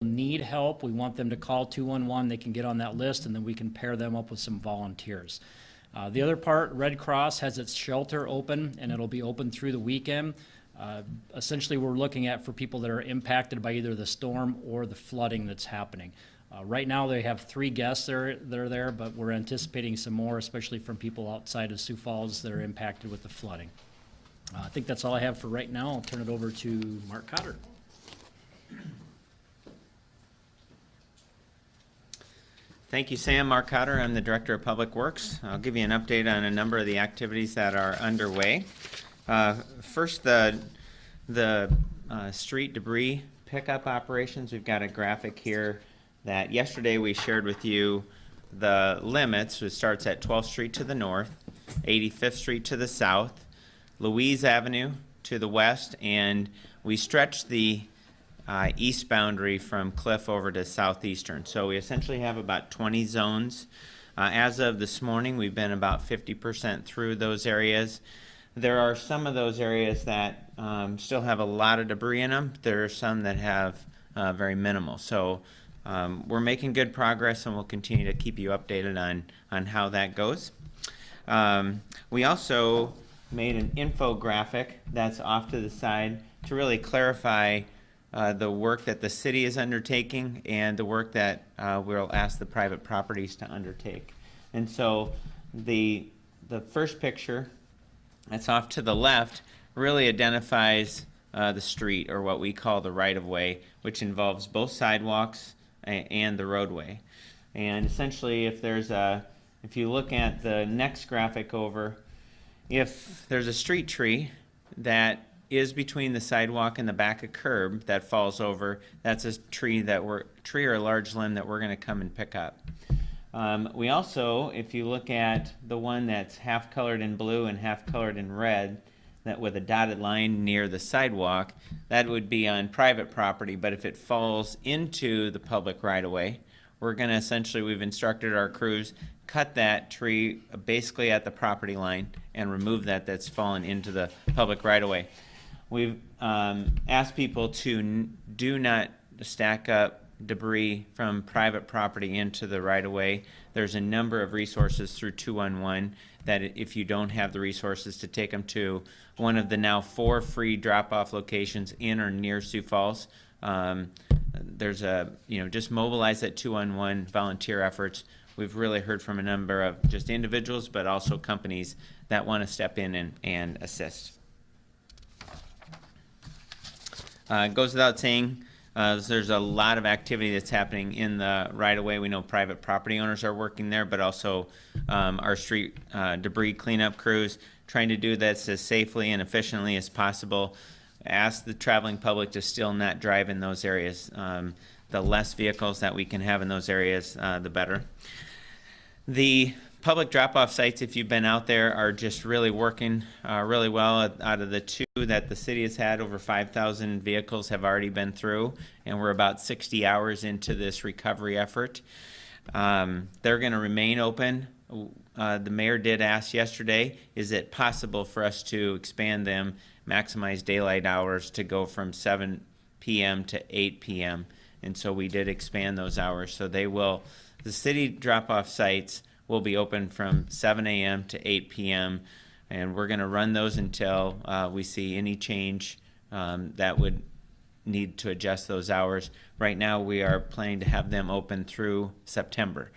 need help, we want them to call 211. They can get on that list, and then we can pair them up with some volunteers. The other part, Red Cross has its shelter open, and it'll be open through the weekend. Essentially, we're looking at for people that are impacted by either the storm or the flooding that's happening. Right now, they have 3 guests that are there, but we're anticipating some more, especially from people outside of Sioux Falls that are impacted with the flooding. I think that's all I have for right now. I'll turn it over to Mark Cotter. Thank you, Sam. Mark Cotter. I'm the Director of Public Works. I'll give you an update on a number of the activities that are underway. First, the street debris pickup operations. We've got a graphic here that yesterday we shared with you the limits. It starts at 12th Street to the north, 85th Street to the south, Louise Avenue to the west, and we stretched the east boundary from Cliff over to southeastern. So we essentially have about 20 zones. As of this morning, we've been about 50% through those areas. There are some of those areas that still have a lot of debris in them. There are some that have very minimal. So we're making good progress, and we'll continue to keep you updated on how that goes. We also made an infographic that's off to the side to really clarify the work that the city is undertaking and the work that we'll ask the private properties to undertake. And so the first picture that's off to the left really identifies the street, or what we call the right-of-way, which involves both sidewalks and the roadway. And essentially, if you look at the next graphic over, if there's a street tree that is between the sidewalk and the back of curb that falls over, that's a tree or a large limb that we're going to come and pick up. We also, if you look at the one that's half colored in blue and half colored in red, that with a dotted line near the sidewalk, that would be on private property, but if it falls into the public right-of-way, we're going to essentially, we've instructed our crews, cut that tree basically at the property line and remove that's fallen into the public right-of-way. We've asked people to do not stack up debris from private property into the right-of-way. There's a number of resources through 211 that if you don't have the resources to take them to one of the now 4 free drop-off locations in or near Sioux Falls, there's just mobilize that 211 volunteer efforts. We've really heard from a number of just individuals, but also companies that want to step in and assist. It goes without saying, there's a lot of activity that's happening in the right-of-way. We know private property owners are working there, but also our street debris cleanup crews trying to do this as safely and efficiently as possible. Ask the traveling public to still not drive in those areas. The less vehicles that we can have in those areas, the better. The public drop-off sites, if you've been out there, are just really working really well. Out of the 2 that the city has had, over 5,000 vehicles have already been through, and we're about 60 hours into this recovery effort. They're going to remain open. The mayor did ask yesterday, is it possible for us to expand them, maximize daylight hours to go from 7 p.m. to 8 p.m., and so we did expand those hours. So the city drop-off sites will be open from 7 a.m. to 8 p.m., and we're going to run those until we see any change that would need to adjust those hours. Right now, we are planning to have them open through September.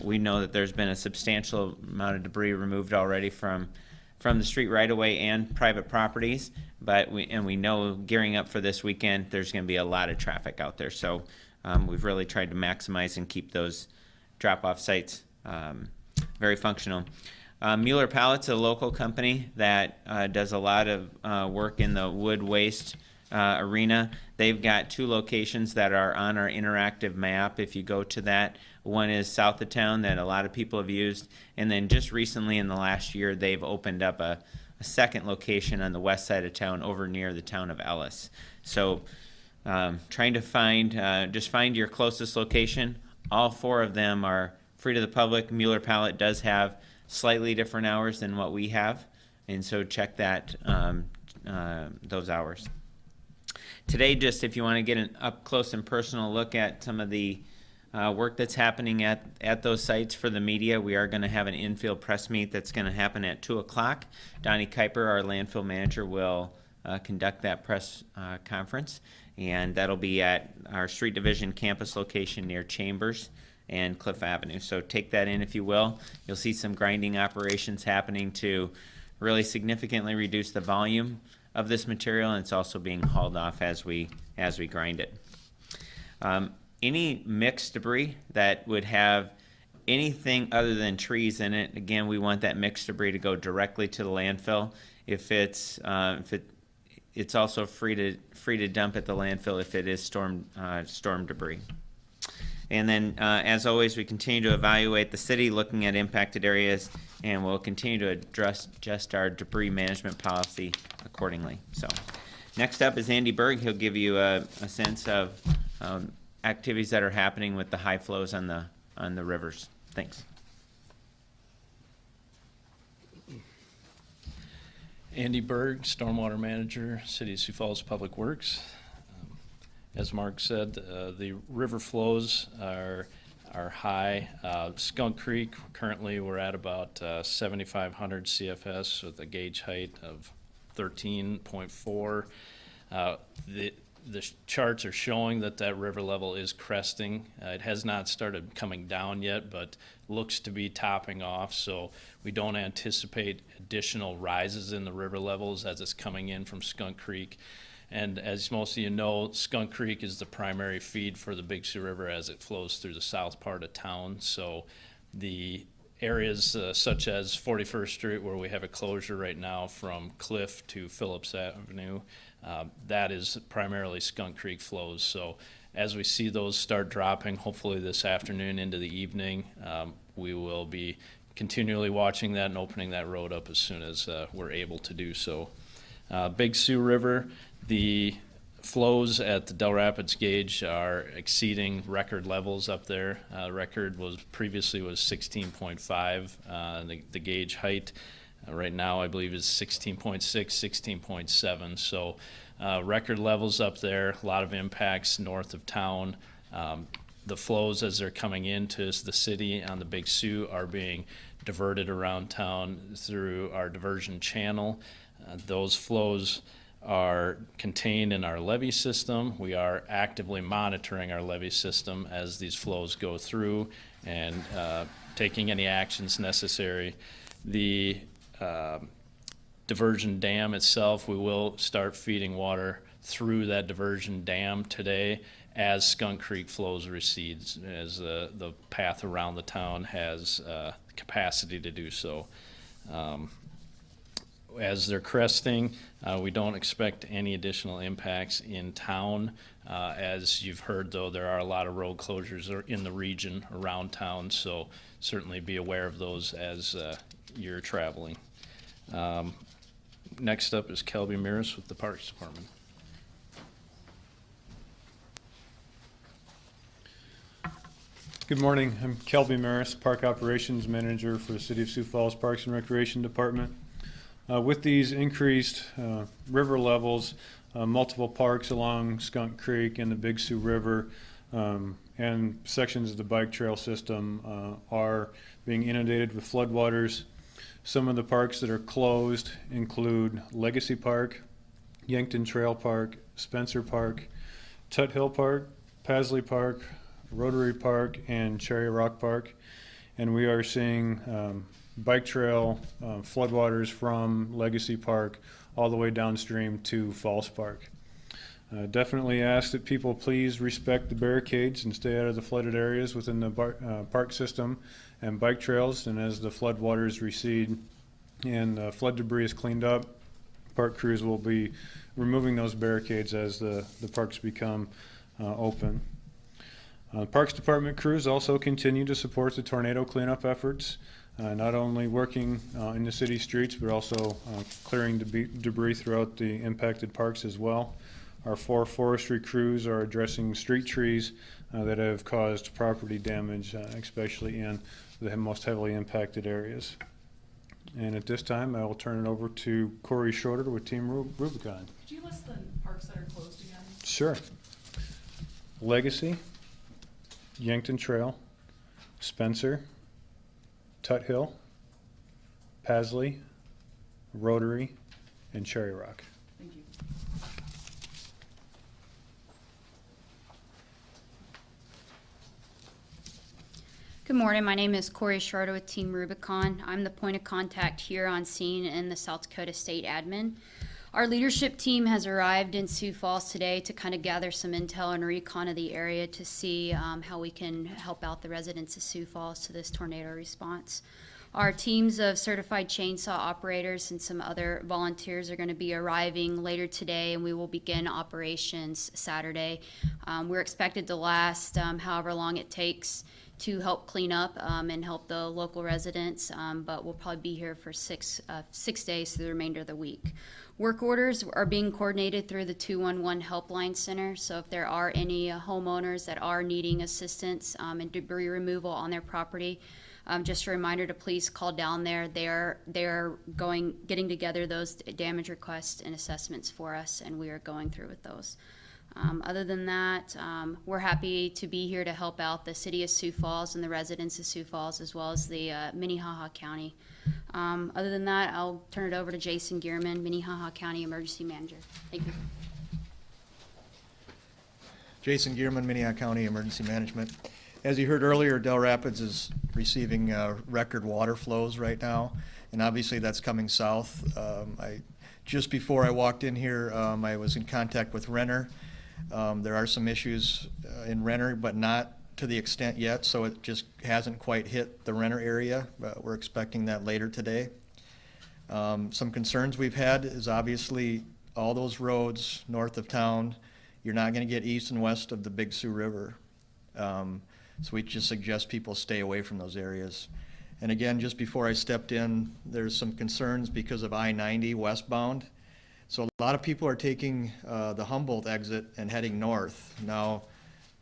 We know that there's been a substantial amount of debris removed already from the street right-of-way and private properties, but we know gearing up for this weekend, there's going to be a lot of traffic out there. So we've really tried to maximize and keep those drop-off sites very functional. Mueller Pallets, a local company that does a lot of work in the wood waste arena. They've got 2 locations that are on our interactive map. If you go to that, one is south of town that a lot of people have used, and then just recently in the last year, they've opened up a second location on the west side of town over near the town of Ellis. So trying to find your closest location. All 4 of them are free to the public. Mueller Pallet does have slightly different hours than what we have, and so check that those hours. Today, just if you want to get an up close and personal look at some of the work that's happening at those sites for the media, we are going to have an infield press meet that's going to happen at 2 o'clock. Donnie Kuiper, our landfill manager, will conduct that press conference, and that'll be at our Street Division campus location near Chambers and Cliff Avenue. So take that in if you will. You'll see some grinding operations happening to really significantly reduce the volume of this material, and it's also being hauled off as we grind it. Any mixed debris that would have anything other than trees in it, again, we want that mixed debris to go directly to the landfill. If it's also free to dump at the landfill if it is storm debris. And then, as always, we continue to evaluate the city, looking at impacted areas, and we'll continue to adjust our debris management policy accordingly. So, next up is Andy Berg. He'll give you a sense of activities that are happening with the high flows on the rivers. Thanks. Andy Berg, Stormwater Manager, City of Sioux Falls Public Works. As Mark said, the river flows are high. Skunk Creek, currently we're at about 7,500 CFS with a gauge height of 13.4. The charts are showing that river level is cresting. It has not started coming down yet, but looks to be topping off, so we don't anticipate additional rises in the river levels as it's coming in from Skunk Creek. And as most of you know, Skunk Creek is the primary feed for the Big Sioux River as it flows through the south part of town. So the areas such as 41st Street, where we have a closure right now from Cliff to Phillips Avenue, that is primarily Skunk Creek flows. So as we see those start dropping, hopefully this afternoon into the evening, we will be continually watching that and opening that road up as soon as we're able to do so. Big Sioux River, the flows at the Del Rapids gauge are exceeding record levels up there. Record previously was 16.5. The gauge height right now I believe is 16.6, 16.7. So record levels up there. A lot of impacts north of town. The flows as they're coming into the city on the Big Sioux are being diverted around town through our diversion channel. Those flows are contained in our levee system. We are actively monitoring our levee system as these flows go through and taking any actions necessary. The diversion dam itself, we will start feeding water through that diversion dam today as Skunk Creek flows recedes, as the path around the town has capacity to do so. As they're cresting, we don't expect any additional impacts in town. As you've heard, though, there are a lot of road closures in the region around town, so certainly be aware of those as you're traveling. Next up is Kelby Maris with the Parks Department. Good morning. I'm Kelby Maris, Park Operations Manager for the City of Sioux Falls Parks and Recreation Department. With these increased river levels, multiple parks along Skunk Creek and the Big Sioux River and sections of the bike trail system are being inundated with floodwaters. Some of the parks that are closed include Legacy Park, Yankton Trail Park, Spencer Park, Tut Hill Park, Pasley Park, Rotary Park, and Cherry Rock Park. And we are seeing bike trail floodwaters from Legacy Park all the way downstream to Falls Park. Definitely ask that people please respect the barricades and stay out of the flooded areas within the park system and bike trails. And as the floodwaters recede and flood debris is cleaned up, park crews will be removing those barricades as the parks become open. Parks Department crews also continue to support the tornado cleanup efforts. Not only working in the city streets, but also clearing debris throughout the impacted parks as well. Our 4 forestry crews are addressing street trees that have caused property damage, especially in the most heavily impacted areas. And at this time, I will turn it over to Corey Schroeder with Team Rubicon. Could you list the parks that are closed again? Sure. Legacy, Yankton Trail, Spencer, Tut Hill, Pasley, Rotary, and Cherry Rock. Thank you. Good morning. My name is Corey Sharda with Team Rubicon. I'm the point of contact here on scene and the South Dakota State admin. Our leadership team has arrived in Sioux Falls today to kind of gather some intel and recon of the area to see how we can help out the residents of Sioux Falls to this tornado response. Our teams of certified chainsaw operators and some other volunteers are going to be arriving later today, and we will begin operations Saturday. We're expected to last however long it takes to help clean up and help the local residents, but we'll probably be here for six days through the remainder of the week. Work orders are being coordinated through the 211 Helpline Center, so if there are any homeowners that are needing assistance in debris removal on their property, just a reminder to please call down there. They're getting together those damage requests and assessments for us, and we are going through with those. Other than that, we're happy to be here to help out the city of Sioux Falls and the residents of Sioux Falls, as well as the Minnehaha County. Other than that, I'll turn it over to Jason Gearman, Minnehaha County Emergency Manager. Thank you. Jason Gearman, Minnehaha County Emergency Management. As you heard earlier, Del Rapids is receiving record water flows right now, and obviously that's coming south. Just before I walked in here, I was in contact with Renner. There are some issues in Renner, but not to the extent yet, so it just hasn't quite hit the Renner area, but we're expecting that later today. Some concerns we've had is obviously all those roads north of town, you're not going to get east and west of the Big Sioux River. So we just suggest people stay away from those areas. And again, just before I stepped in, there's some concerns because of I-90 westbound. So a lot of people are taking the Humboldt exit and heading north. Now,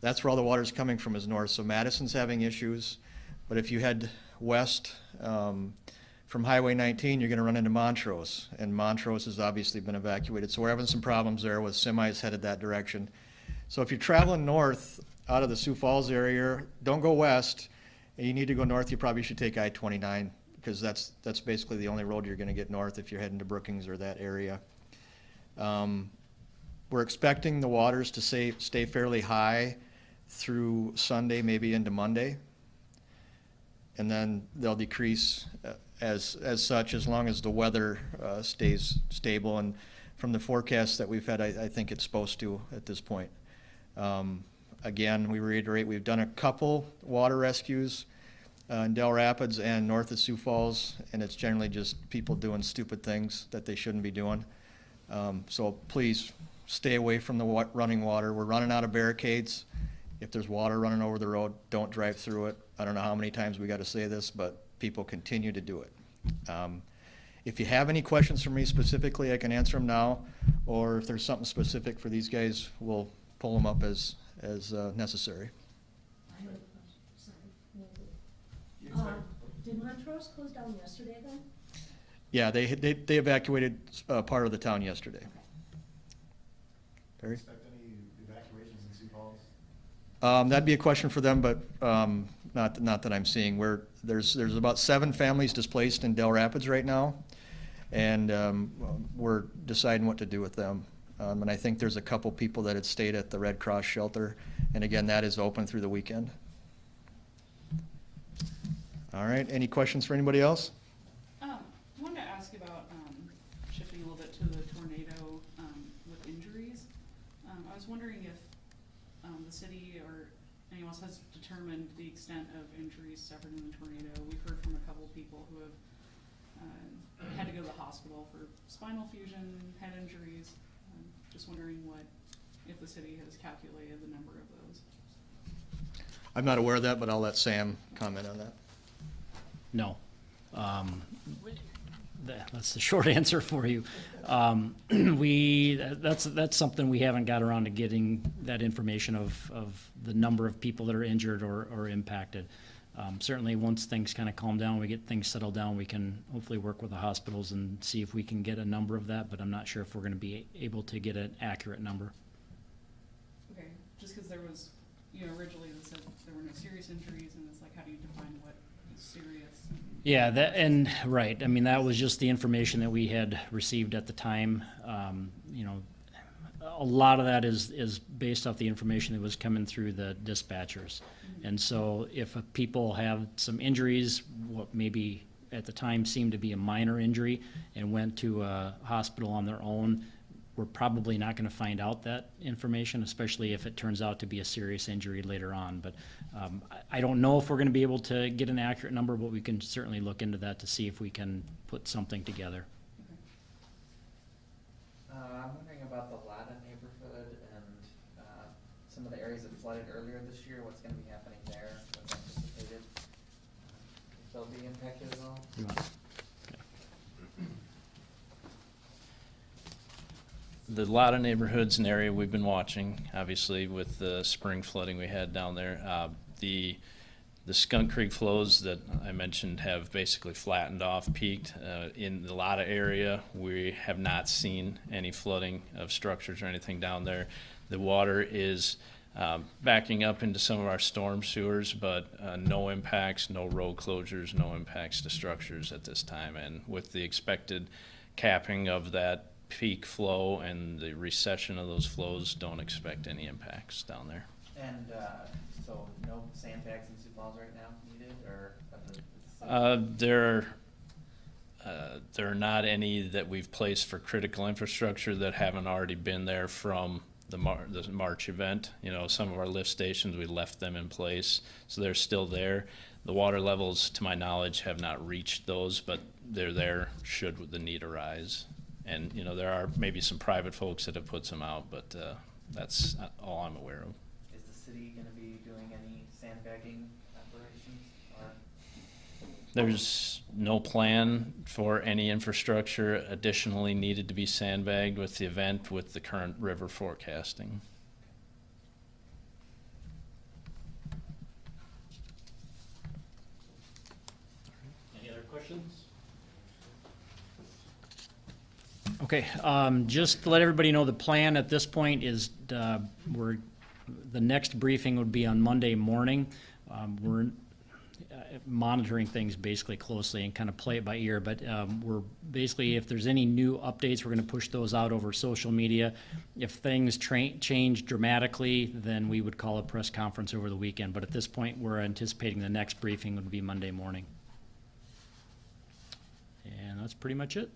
that's where all the water's coming from, is north. So Madison's having issues, but if you head west from Highway 19, you're going to run into Montrose, and Montrose has obviously been evacuated. So we're having some problems there with semis headed that direction. So if you're traveling north out of the Sioux Falls area, don't go west. And you need to go north, you probably should take I-29, because that's basically the only road you're going to get north if you're heading to Brookings or that area. We're expecting the waters to stay fairly high through Sunday, maybe into Monday, and then they'll decrease as such as long as the weather stays stable. And from the forecast that we've had, I think it's supposed to at this point. Again, we reiterate, we've done a couple water rescues in Del Rapids and north of Sioux Falls, and it's generally just people doing stupid things that they shouldn't be doing. So please stay away from the running water. We're running out of barricades. If there's water running over the road, don't drive through it. I don't know how many times we got to say this, but people continue to do it. If you have any questions for me specifically, I can answer them now, or if there's something specific for these guys, we'll pull them up as necessary. Did Montrose close down yesterday then? Yeah, they evacuated part of the town yesterday. Barry? Expect any evacuations in Sioux Falls? That'd be a question for them, but not that I'm seeing. There's about 7 families displaced in Del Rapids right now, and we're deciding what to do with them. And I think there's a couple people that had stayed at the Red Cross shelter, and again, that is open through the weekend. All right, any questions for anybody else? I wanted to ask about shifting a little bit to the tornado with injuries. I was wondering if the city or anyone else has determined the extent of injuries suffered in the tornado. We've heard from a couple of people who have had to go to the hospital for spinal fusion, head injuries. Just wondering if the city has calculated the number of those. I'm not aware of that, but I'll let Sam comment on that. No. That's the short answer for you. That's something we haven't got around to getting that information of the number of people that are injured or impacted. Certainly once things kind of calm down, we get things settled down, we can hopefully work with the hospitals and see if we can get a number of that, but I'm not sure if we're going to be able to get an accurate number. just because there was, you know, originally it said there were no serious injuries, and it's like, how do you define what is serious? Yeah, right, I mean, that was just the information that we had received at the time. You know, a lot of that is based off the information that was coming through the dispatchers. And so if people have some injuries, what maybe at the time seemed to be a minor injury and went to a hospital on their own, we're probably not going to find out that information, especially if it turns out to be a serious injury later on. But I don't know if we're going to be able to get an accurate number, but we can certainly look into that to see if we can put something together. I'm wondering about the Latta neighborhood and some of the areas that flooded earlier this year. What's going to be happening there? What's anticipated? If they'll be impacted at all? You want- The Lotta neighborhood's an area we've been watching, obviously, with the spring flooding we had down there. The Skunk Creek flows that I mentioned have basically flattened off, peaked. In the Lotta area, we have not seen any flooding of structures or anything down there. The water is backing up into some of our storm sewers, but no impacts, no road closures, no impacts to structures at this time. And with the expected capping of that peak flow and the recession of those flows, don't expect any impacts down there. And so no sandbags in Sioux Falls right now needed, or? There are not any that we've placed for critical infrastructure that haven't already been there from the March event. You know, some of our lift stations, we left them in place, so they're still there. The water levels, to my knowledge, have not reached those, but they're there should the need arise. And, you know, there are maybe some private folks that have put some out, but that's all I'm aware of. Is the city going to be doing any sandbagging operations? Or? There's no plan for any infrastructure additionally needed to be sandbagged with the event with the current river forecasting. Any other questions? Okay, just to let everybody know, the plan at this point is the next briefing would be on Monday morning. We're monitoring things basically closely and kind of play it by ear, but we're basically, if there's any new updates, we're going to push those out over social media. If things change dramatically, then we would call a press conference over the weekend, but at this point, we're anticipating the next briefing would be Monday morning. And that's pretty much it.